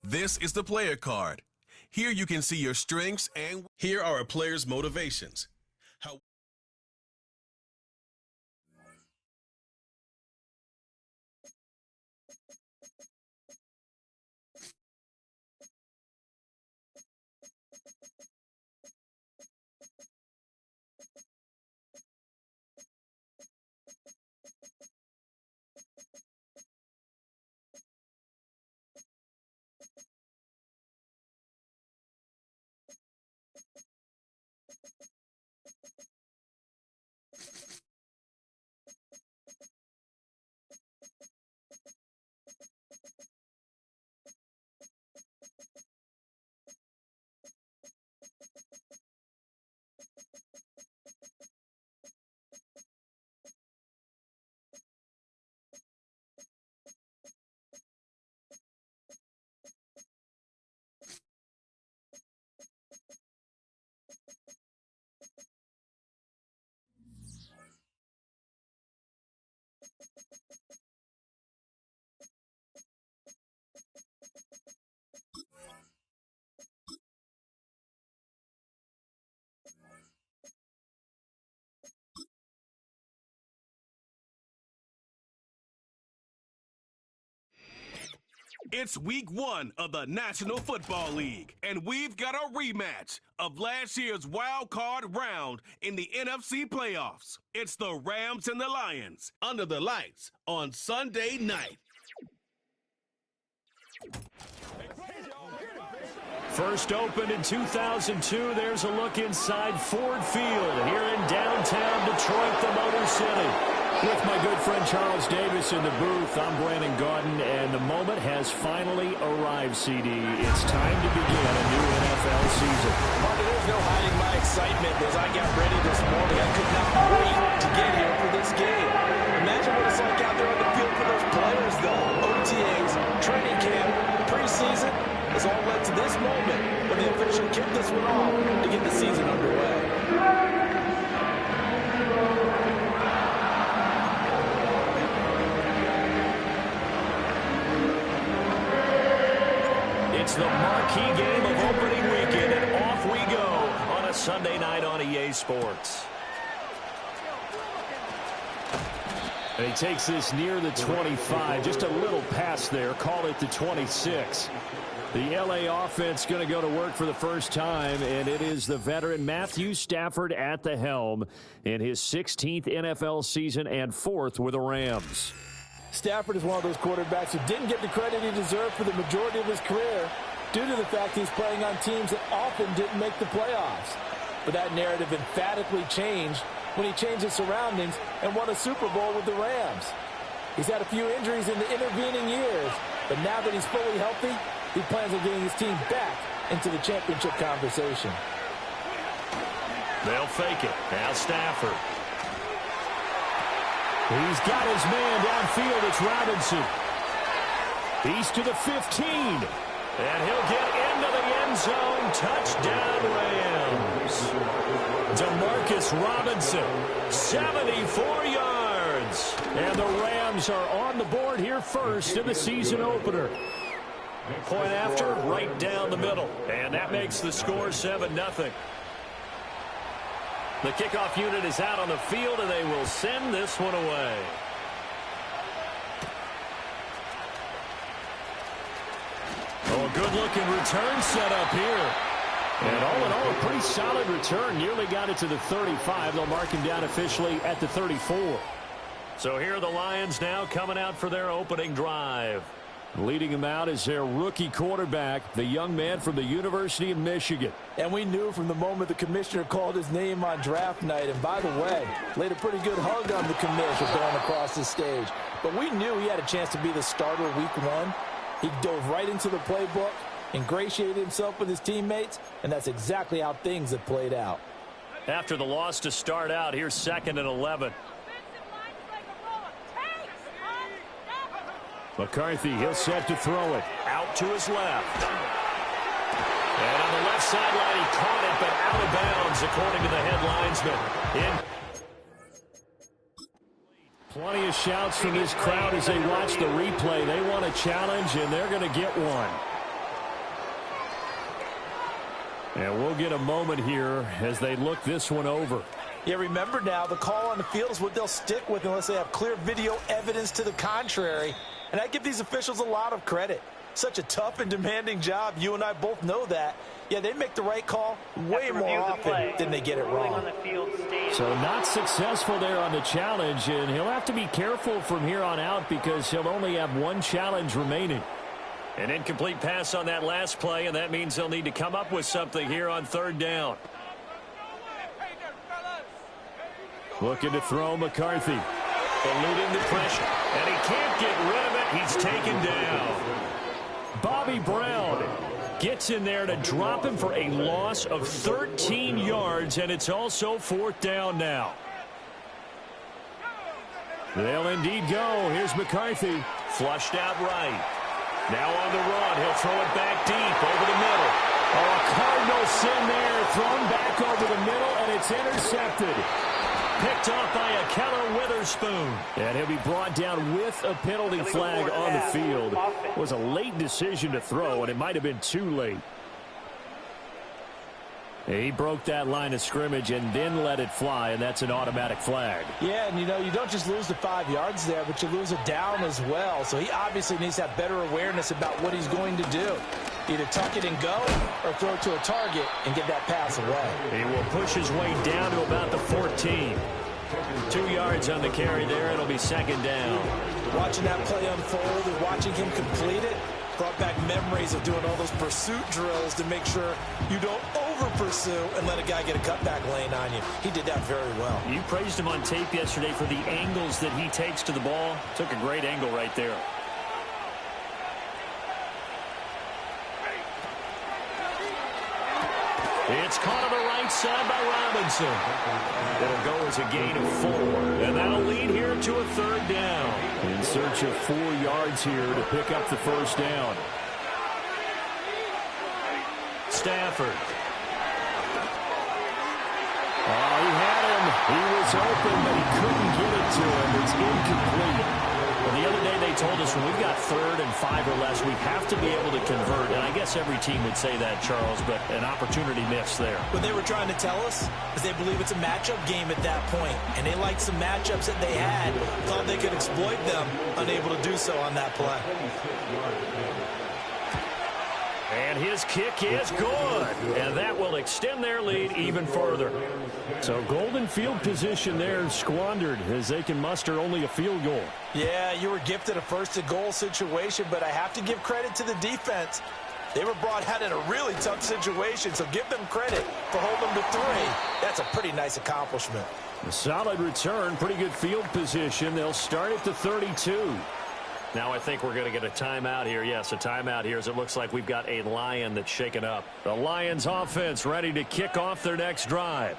This is the player card. Here you can see your strengths and here are a player's motivations. It's week 1 of the National Football League, and we've got a rematch of last year's wild card round in the NFC playoffs. It's the Rams and the Lions under the lights on Sunday night. First opened in 2002, there's a look inside Ford Field here in downtown Detroit, the Motor City. With my good friend Charles Davis in the booth, I'm Brandon Gaudin, and the moment has finally arrived, CD. It's time to begin a new NFL season. Martin, there's no hiding my excitement as I got ready this morning. I could not wait to get here for this game. Imagine what it's like out there on the field for those players, though. OTAs, training camp, preseason has all led to this moment when they officially kick this one off to get the season underway. It's the marquee game of opening weekend, and off we go on a Sunday night on EA Sports. And he takes this near the 25, just a little pass there, call it the 26. The LA offense going to go to work for the first time, and it is the veteran Matthew Stafford at the helm in his 16th NFL season and 4th with the Rams. Stafford is one of those quarterbacks who didn't get the credit he deserved for the majority of his career due to the fact he's playing on teams that often didn't make the playoffs. But that narrative emphatically changed when he changed his surroundings and won a Super Bowl with the Rams. He's had a few injuries in the intervening years, but now that he's fully healthy, he plans on getting his team back into the championship conversation. They'll fake it. Now Stafford. He's got his man downfield. It's Robinson. He's to the 15. And he'll get into the end zone. Touchdown, Rams. Demarcus Robinson, 74 yards. And the Rams are on the board here first in the season opener. Point after, right down the middle. And that makes the score 7-0. The kickoff unit is out on the field, and they will send this one away. Oh, a good-looking return set up here. And all in all, a pretty solid return. Nearly got it to the 35. They'll mark him down officially at the 34. So here are the Lions now coming out for their opening drive. Leading him out is their rookie quarterback, the young man from the University of Michigan. And we knew from the moment the commissioner called his name on draft night, and by the way, laid a pretty good hug on the commissioner going across the stage. But we knew he had a chance to be the starter week 1. He dove right into the playbook, ingratiated himself with his teammates, and that's exactly how things have played out. After the loss to start out, here's 2nd and 11. McCarthy, he'll set to throw it. Out to his left. And on the left sideline, he caught it, but out of bounds, according to the head linesman. Plenty of shouts from this crowd as they watch the replay. They want a challenge, and they're going to get one. And we'll get a moment here as they look this one over. Yeah, remember now, the call on the field is what they'll stick with unless they have clear video evidence to the contrary. And I give these officials a lot of credit. Such a tough and demanding job. You and I both know that. Yeah, they make the right call way more often than they get it wrong. So not successful there on the challenge, and he'll have to be careful from here on out because he'll only have one challenge remaining. An incomplete pass on that last play, and that means they'll need to come up with something here on third down. Looking to throw McCarthy. Eluding the pressure, and he can't get rid of it. He's taken down. Bobby Brown gets in there to drop him for a loss of 13 yards, and it's also fourth down now. They'll indeed go. Here's McCarthy. Flushed out right. Now on the run. He'll throw it back deep over the middle. Oh, a Cardinal sin there. Thrown back over the middle, and it's intercepted. Picked off by a Keller Witherspoon. And he'll be brought down with a penalty flag on the field. It was a late decision to throw, and it might have been too late. He broke that line of scrimmage and then let it fly, and that's an automatic flag. Yeah, and you know, you don't just lose the 5 yards there, but you lose a down as well. So he obviously needs to have better awareness about what he's going to do. Either tuck it and go or throw it to a target and get that pass away. He will push his way down to about the 14. 2 yards on the carry there. It'll be second down. Watching that play unfold and watching him complete it brought back memories of doing all those pursuit drills to make sure you don't over-pursue and let a guy get a cutback lane on you. He did that very well. You praised him on tape yesterday for the angles that he takes to the ball. Took a great angle right there. It's caught on the right side by Robinson. It'll go as a gain of 4. And that'll lead here to a third down. In search of 4 yards here to pick up the first down. Stafford. Oh, he had him. He was open, but he couldn't get it to him. It's incomplete. Well, the other day they told us when we've got 3rd and 5 or less, we have to be able to convert. And I guess every team would say that, Charles, but an opportunity missed there. What they were trying to tell us is they believe it's a matchup game at that point. And they liked some matchups that they had, thought they could exploit them, unable to do so on that play. And his kick is good. And that will extend their lead even further. So golden field position there squandered as they can muster only a field goal. Yeah, you were gifted a first-and-goal situation, but I have to give credit to the defense. They were brought out in a really tough situation, so give them credit for holding them to 3. That's a pretty nice accomplishment. A solid return, pretty good field position. They'll start at the 32. Now I think we're going to get a timeout here. Yes, a timeout here as it looks like we've got a Lion that's shaken up. The Lions offense ready to kick off their next drive.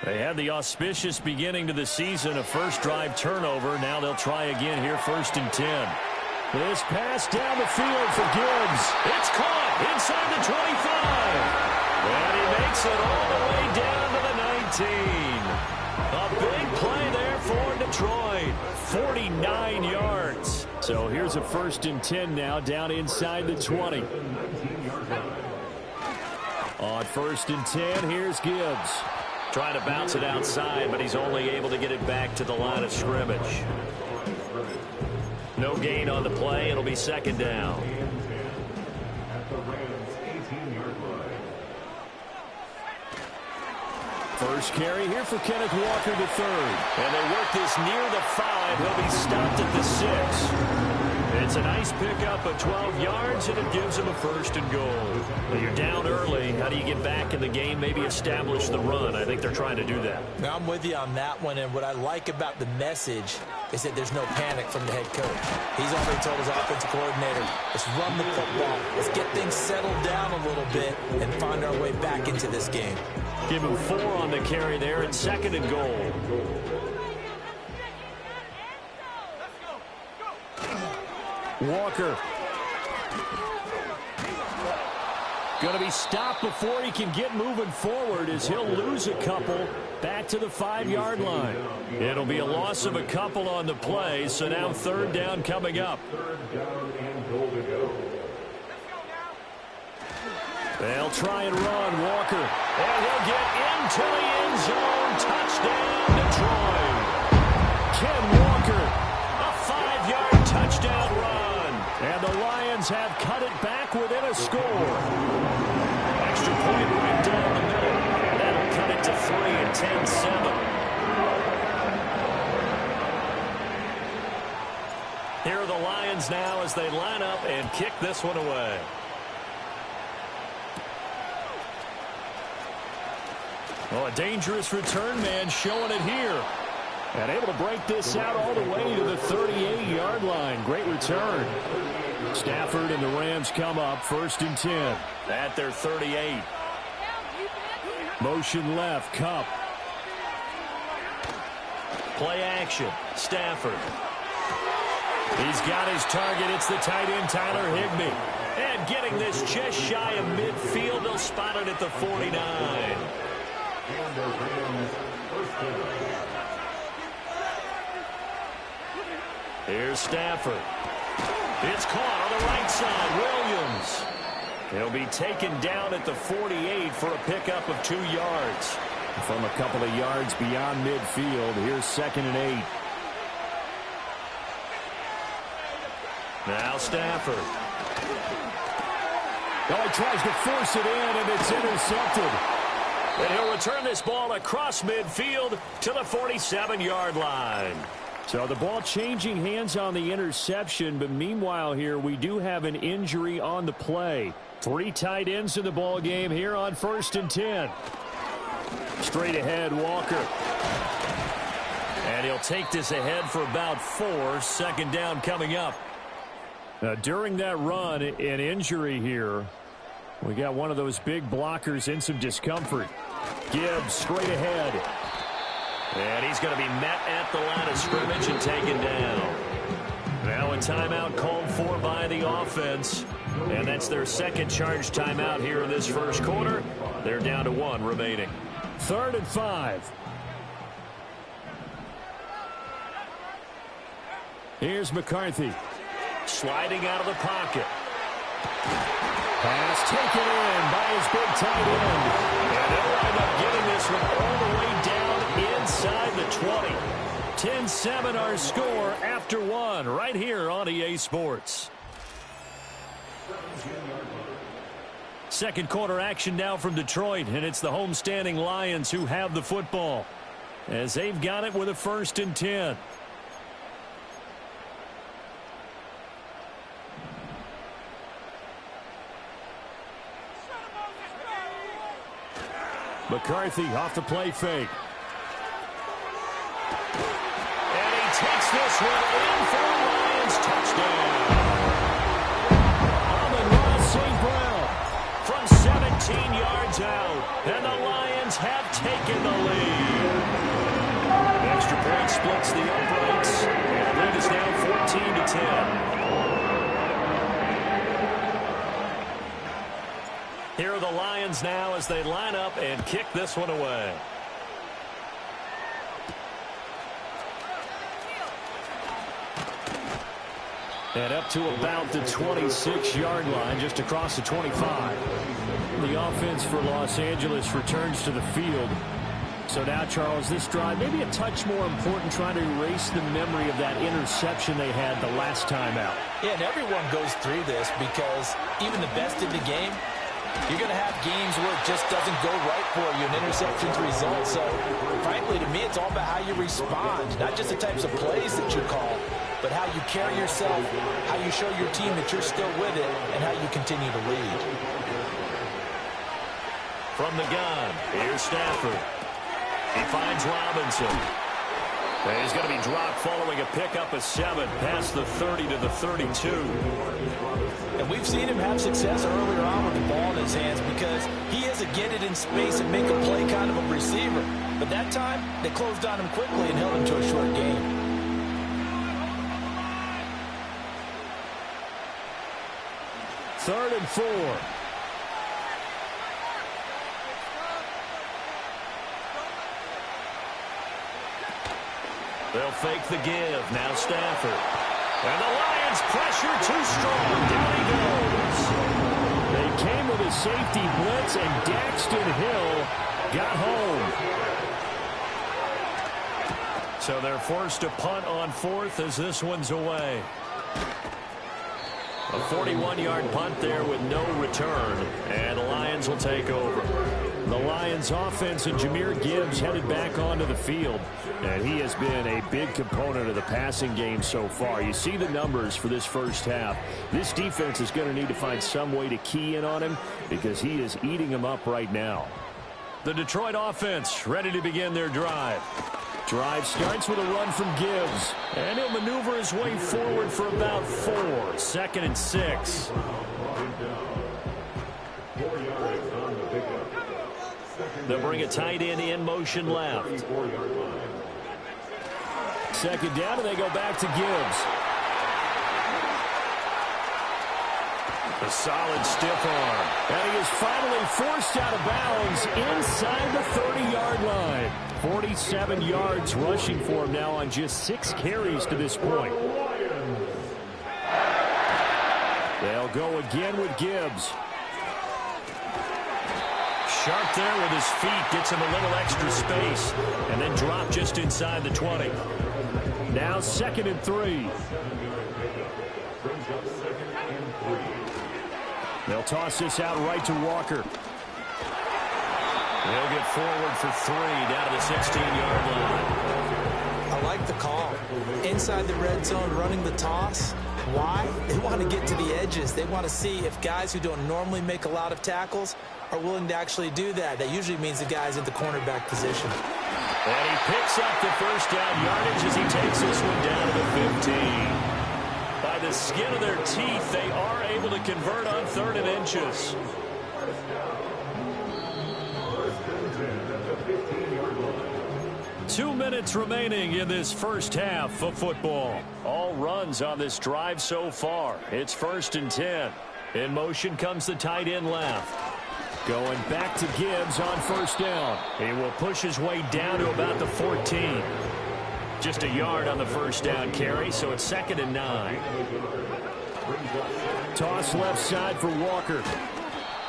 They had the auspicious beginning to the season, a first drive turnover. Now they'll try again here, 1st and 10. This pass down the field for Gibbs. It's caught inside the 25. And he makes it all the way down to the 19. A big play there for Detroit. 49 yards. So here's a 1st and 10 now down inside the 20. On 1st and 10, here's Gibbs. Trying to bounce it outside, but he's only able to get it back to the line of scrimmage. No gain on the play. It'll be second down. First carry here for Kenneth Walker III. And they work this near the 5. He'll be stopped at the 6. It's a nice pickup of 12 yards, and it gives him a 1st and goal. Well, you're down early. How do you get back in the game, maybe establish the run? I think they're trying to do that. Now, I'm with you on that one, and what I like about the message is that there's no panic from the head coach. He's already told his offensive coordinator, let's run the football. Let's get things settled down a little bit and find our way back into this game. Give him 4 on the carry there, and 2nd and goal. Walker. Going to be stopped before he can get moving forward as he'll lose a couple back to the 5-yard line. It'll be a loss of a couple on the play, so now 3rd down coming up. They'll try and run. Walker. And he'll get into the end zone. Touchdown, Detroit. Ken Walker. A 5-yard touchdown run. And the Lions have cut it back within a score. Extra point right down the middle. And that'll cut it to 3 and 10-7. Here are the Lions now as they line up and kick this one away. Oh, a dangerous return man showing it here. And able to break this out all the way to the 38-yard line. Great return. Stafford and the Rams come up 1st and 10 at their 38. Motion left, Kupp. Play action, Stafford. He's got his target. It's the tight end, Tyler Higbee. And getting this just shy of midfield. They'll spot it at the 49. Here's Stafford. It's caught on the right side. Williams. He'll be taken down at the 48 for a pickup of 2 yards. From a couple of yards beyond midfield, here's 2nd and 8. Now Stafford. Oh, he tries to force it in, and it's intercepted. And he'll return this ball across midfield to the 47-yard line. So the ball changing hands on the interception, but meanwhile here we do have an injury on the play. 3 tight ends in the ball game here on 1st and 10. Straight ahead, Walker. And he'll take this ahead for about 4. 2nd down coming up. During that run, an injury here. We got one of those big blockers in some discomfort. Gibbs straight ahead. And he's going to be met at the line of scrimmage and taken down. Now a timeout called for by the offense. And that's their 2nd charge timeout here in this 1st quarter. They're down to 1 remaining. 3rd and 5. Here's McCarthy. Sliding out of the pocket. Pass taken in by his big tight end. And they'll wind up getting this one all the way down inside the 20. 10-7 our score after 1 right here on EA Sports. 2nd quarter action now from Detroit, and it's the homestanding Lions who have the football as they've got it with a 1st and 10. McCarthy off the play fake. And he takes this one in for a Lions touchdown. Amon-Ra St. Brown from 17 yards out. And the Lions have taken the lead. Extra point splits the uprights. And the lead is now 14-10. Here are the Lions now as they line up and kick this one away. And up to about the 26-yard line, just across the 25. The offense for Los Angeles returns to the field. So now, Charles, this drive maybe a touch more important, trying to erase the memory of that interception they had the last time out. Yeah, and everyone goes through this because even the best in the game, you're going to have games where it just doesn't go right for you, and interceptions result. So, frankly, to me, it's all about how you respond, not just the types of plays that you call, but how you carry yourself, how you show your team that you're still with it, and how you continue to lead. From the gun, here's Stafford. He finds Robinson. And he's going to be dropped following a pickup of 7 past the 30 to the 32. And we've seen him have success earlier on with the ball in his hands because he is a get it in space and make a play kind of a receiver. But that time, they closed on him quickly and held him to a short game. Third and 4. They'll fake the give. Now Stafford. And the Lions pressure too strong. Down he goes. They came with a safety blitz, and Daxton Hill got home. So they're forced to punt on fourth as this one's away. A 41-yard punt there with no return, and the Lions will take over. The Lions offense and Jahmyr Gibbs headed back onto the field, and he has been a big component of the passing game so far. You see the numbers for this first half. This defense is going to need to find some way to key in on him because he is eating them up right now. The Detroit offense ready to begin their drive. Drive starts with a run from Gibbs, and he'll maneuver his way forward for about 4. 2nd and 6. They'll bring a tight end in motion left. 2nd down, and they go back to Gibbs. A solid stiff arm. And he is finally forced out of bounds inside the 30-yard line. 47 yards rushing for him now on just 6 carries to this point. They'll go again with Gibbs. Sharp there with his feet, gets him a little extra space, and then drop just inside the 20. Now 2nd and 3. They'll toss this out right to Walker. They'll get forward for 3 down to the 16-yard line. I like the call. Inside the red zone, running the toss. Why? They want to get to the edges. They want to see if guys who don't normally make a lot of tackles are willing to actually do that. That usually means the guy's at the cornerback position. And he picks up the first down yardage as he takes this one down to the 15. By the skin of their teeth, they are able to convert on 3rd and inches. Two minutes remaining in this first half of football. All runs on this drive so far. It's 1st and 10. In motion comes the tight end left. Going back to Gibbs on 1st down. He will push his way down to about the 14. Just a yard on the 1st down carry, so it's 2nd and 9. Toss left side for Walker.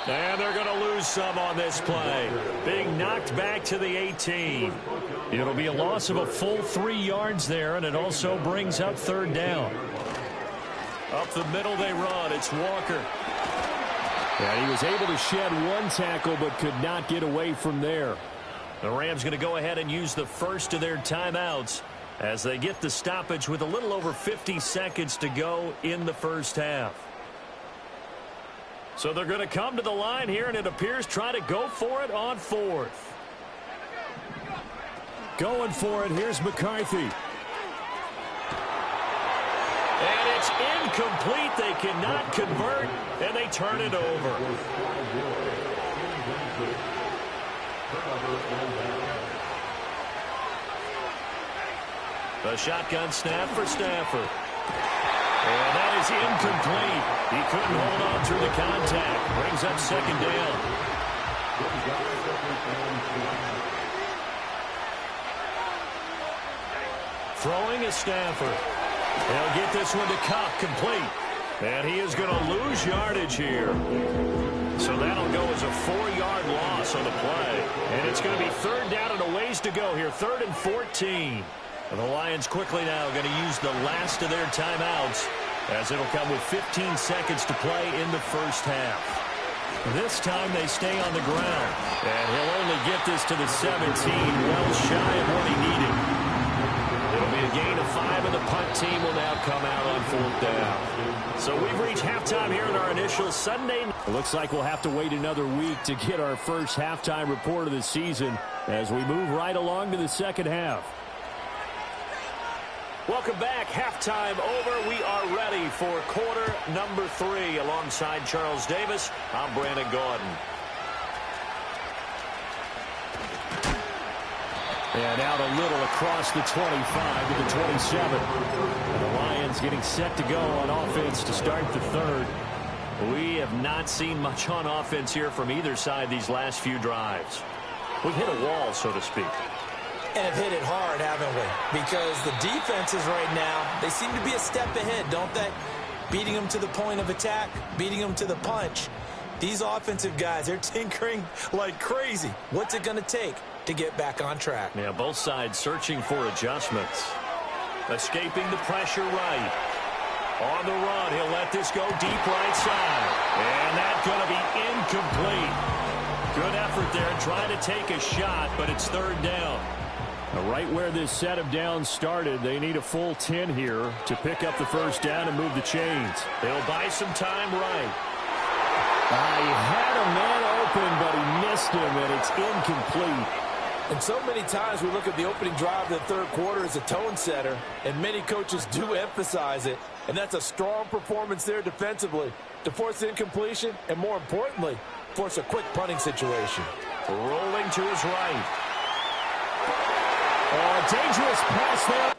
And they're going to lose some on this play. Being knocked back to the 18. It'll be a loss of a full 3 yards there, and it also brings up 3rd down. Up the middle they run. It's Walker. And he was able to shed 1 tackle but could not get away from there. The Rams going to go ahead and use the first of their timeouts as they get the stoppage with a little over 50 seconds to go in the first half. So they're going to come to the line here, and it appears try to go for it on 4th. Going for it, here's McCarthy. And it's incomplete. They cannot convert, and they turn it over. The shotgun snap for Stafford. And that is incomplete. He couldn't hold on through the contact. Brings up 2nd down. Throwing is Stafford. They'll get this one to Cup complete. And he is going to lose yardage here. So that'll go as a 4-yard loss on the play. And it's going to be 3rd down and a ways to go here. 3rd and 14. And the Lions quickly now going to use the last of their timeouts as it'll come with 15 seconds to play in the first half. This time they stay on the ground. And he'll only get this to the 17, well shy of what he needed. It'll be a gain of 5, and the punt team will now come out on 4th down. So we've reached halftime here in our initial Sunday. It looks like we'll have to wait another week to get our first halftime report of the season as we move right along to the second half. Welcome back. Halftime over. We are ready for quarter number 3. Alongside Charles Davis, I'm Brandon Gordon. And out a little across the 25 to the 27. And the Lions getting set to go on offense to start the 3rd. We have not seen much on offense here from either side these last few drives. We've hit a wall, so to speak. And have hit it hard, haven't we? Because the defenses right now, they seem to be a step ahead, don't they? Beating them to the point of attack, beating them to the punch. These offensive guys, they're tinkering like crazy. What's it going to take to get back on track? Yeah, both sides searching for adjustments. Escaping the pressure right. On the run, he'll let this go deep right side. And that's going to be incomplete. Good effort there trying to take a shot, but it's third down. Right where this set of downs started, they need a full 10 here to pick up the first down and move the chains. They'll buy some time right. He had a man open, but he missed him, and it's incomplete. And so many times we look at the opening drive of the third quarter as a tone setter, and many coaches do emphasize it, and that's a strong performance there defensively to force incompletion and, more importantly, force a quick punting situation. Rolling to his right. Oh, a dangerous pass there.